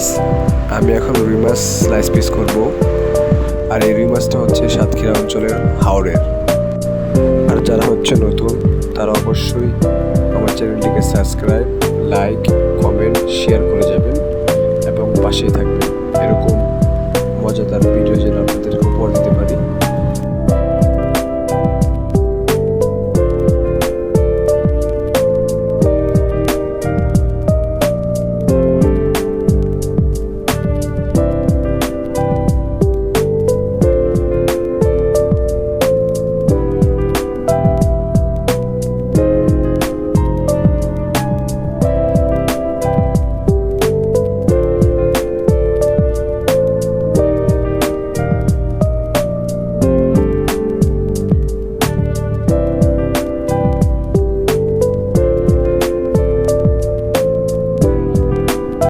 Guys, আমি এখন রুই মাছ স্লাইস পিস করব। আর এই রুই মাছটা হচ্ছে সাতক্ষীরা অঞ্চলের হাওরের। আর যারা হচ্ছে নতুন তারা অবশ্যই আমার চ্যানেলটিকে সাবস্ক্রাইব, লাইক, কমেন্ট, শেয়ার করে যাবেন এবং পাশেই থাকবেন। এরকম মজাদার ভিডিও যেন আপনাদেরকে উপহার দিতে